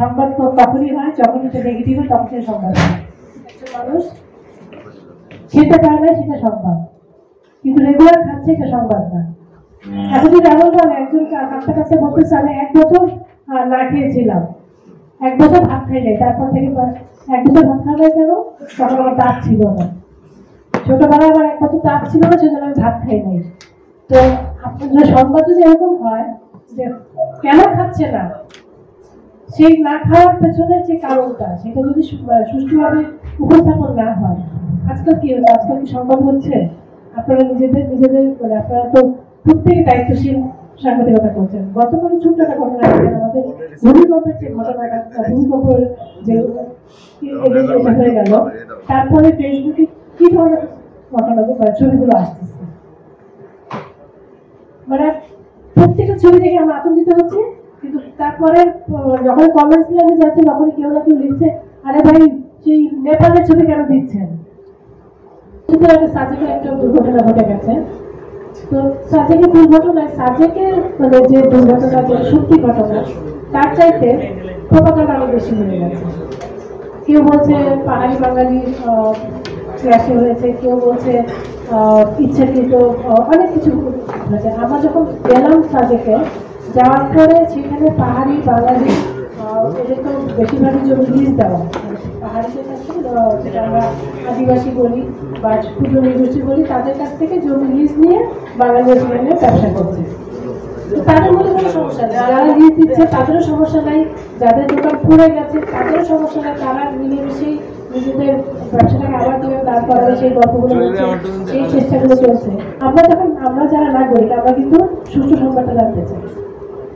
সংবাদ তো তখনই হয় যখন এটা নেগেটিভ হয়, তখন সেই সংবাদ হয়। একজন মানুষ খেতে পারে না সেটা সংবাদ, কিন্তু রেগুলার খাচ্ছে এটা সংবাদ না। এখন যদি এমন বলে একজন কাছে কাছে বলতেছে আমি 1 বছর না খেয়েছিলাম, 1 বছর ভাত খাই নাই, তারপর থেকে 1 বছর ভাত খাওয়া কেন, তখন আমার দাঁত ছিল না, ছোটবেলায় আমার 1 বছর দাঁত ছিল না, সেজন্য আমি ভাত খাই নাই। তো আপনার সংবাদ যদি এরকম হয় যে কেন খাচ্ছে না, সেই না খাওয়ার পেছনে যে কারণটা, সেটা যদি সুষ্ঠুভাবে উপস্থাপন না হয়, আজকাল কি হচ্ছে, আজকাল কি সংবাদ হচ্ছে, আপনারা নিজেদের মানে আপনারা তো প্রত্যেকে দায়িত্বশীল সাংবাদিকতা করছেন। গতকাল ছোট্ট একটা ঘটনা, আমাদের ভূমিকম্পের যে ঘটনাটা, ভূমিকম্পের যে হয়ে গেল, তারপরে ফেসবুকে কি ধরনের ঘটনা ছবিগুলো আসতেছে, মানে প্রত্যেকটা ছবি দেখে আমরা আতঙ্কিত হচ্ছি। কিন্তু তারপরে যখন কমেন্টস লাইনে যাচ্ছে, তখন কেউ না কেউ লিখছে আরে ভাই সেই নেপালের ছবি কেন দিচ্ছেন। সাজেকের একটা দুর্ঘটনা ঘটে গেছে। তো সাজেকের দুর্ঘটনায় সাজেকের মানে যে দুর্ঘটনা, যে সত্যি ঘটনা, তার চাইতে প্রোপাগান্ডা আরো বেশি হয়ে গেছে। কেউ বলছে পাহাড়ি বাঙালি ক্র্যাশে হয়েছে, কেউ বলছে ইচ্ছাকৃত, অনেক কিছু হয়েছে। আমরা যখন গেলাম সাজেকে, যাওয়ার পরে সেখানে পাহাড়ি বাঙালি এদের তো বেশিরভাগই জমি লিজ দেওয়া, পাহাড়িদের কাছ থেকে, যেটা আমরা আদিবাসী বলি বা ক্ষুদ্র নির্গোষ্ঠী বলি, তাদের কাছ থেকে জমি লিজ নিয়ে বাঙালিরা সেখানে ব্যবসা করছে। তাদের মধ্যে কোনো সমস্যা নেই, যারা লিজ দিচ্ছে তাদেরও সমস্যা নাই, যাদের দোকান পুড়ে গেছে তাদেরও সমস্যা নেই, তারা মিলেমিশেই নিজেদের ব্যবসাটাকে আবার দিয়ে দাঁড় করাবে, সেই গল্পগুলো হচ্ছে, এই চেষ্টাগুলো চলছে। আমরা যারা নাগরিক, আমরা কিন্তু সুষ্ঠু সংবাদটা জানতে চাই,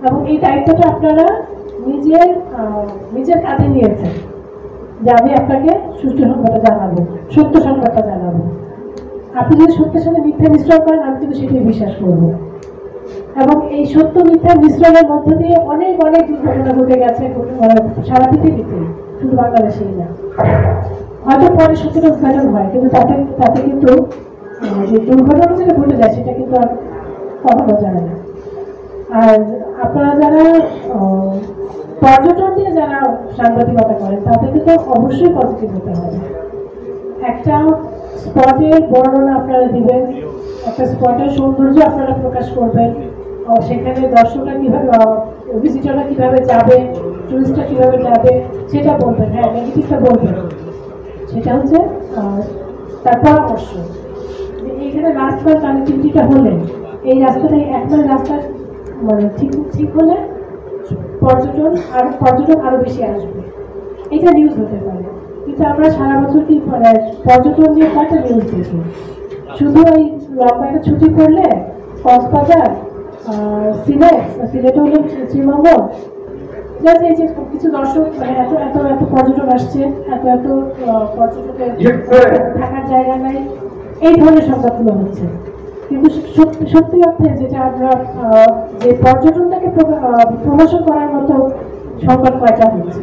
এবং এই দায়িত্বটা আপনারা নিজের কাঁধে নিয়েছেন যে আমি আপনাকে সুষ্ঠু সংবাদটা জানাবো, সত্য সংবাদটা জানাবো। আপনি যদি সত্যের সাথে মিথ্যা মিশ্রণ করেন, আমি কিন্তু সেটাই বিশ্বাস করবো। এবং এই সত্য মিথ্যা মিশ্রণের মধ্য দিয়ে অনেক অনেক দুর্ঘটনা ঘটে গেছে সারা পৃথিবীতে, শুধু বাংলাদেশেই না। হয়তো পরে সত্যটা উদ্ঘাটন হয়, কিন্তু তাতে কিন্তু যে দুর্ঘটনা যেটা ঘটে যায় সেটা কিন্তু আর কখনো যায় না। আর আপনারা যারা পর্যটন দিয়ে যারা সাংবাদিকতা করেন, তাদেরকে তো অবশ্যই পজিটিভ হতে হবে। একটা স্পটের বর্ণনা আপনারা দিবেন, একটা স্পটের সৌন্দর্য আপনারা প্রকাশ করবেন, সেখানে দর্শকরা কিভাবে, ভিজিটররা কিভাবে যাবে, টুরিস্টরা কিভাবে যাবে, সেটা বলবেন। হ্যাঁ, নেগেটিভটা বলবেন, সেটা হচ্ছে তার পরামর্শ। এইখানে রাস্তার কানেক্টিভিটিটা হলে, এই রাস্তাটা একবার রাস্তা মানে ঠিক হলে পর্যটন আরো বেশি আসবে, এটা নিউজ হতে পারে। কিন্তু আমরা সারা বছর কি মানে পর্যটন নিয়ে কয়টা নিউজ দেখি, শুধু এই লম্বা একটা ছুটি করলে কক্সবাজার, সিলেট হলো শ্রীমঙ্গল, এই যে কিছু দর্শক মানে এত এত এত পর্যটন আসছে, এত এত পর্যটকের থাকার জায়গা নাই, এই ধরনের সংবাদগুলো হচ্ছে। কিন্তু সত্যি অর্থে যেটা আমরা যে পর্যটনটাকে প্রমোশন করার মতো সংবাদ কয়টা হচ্ছে।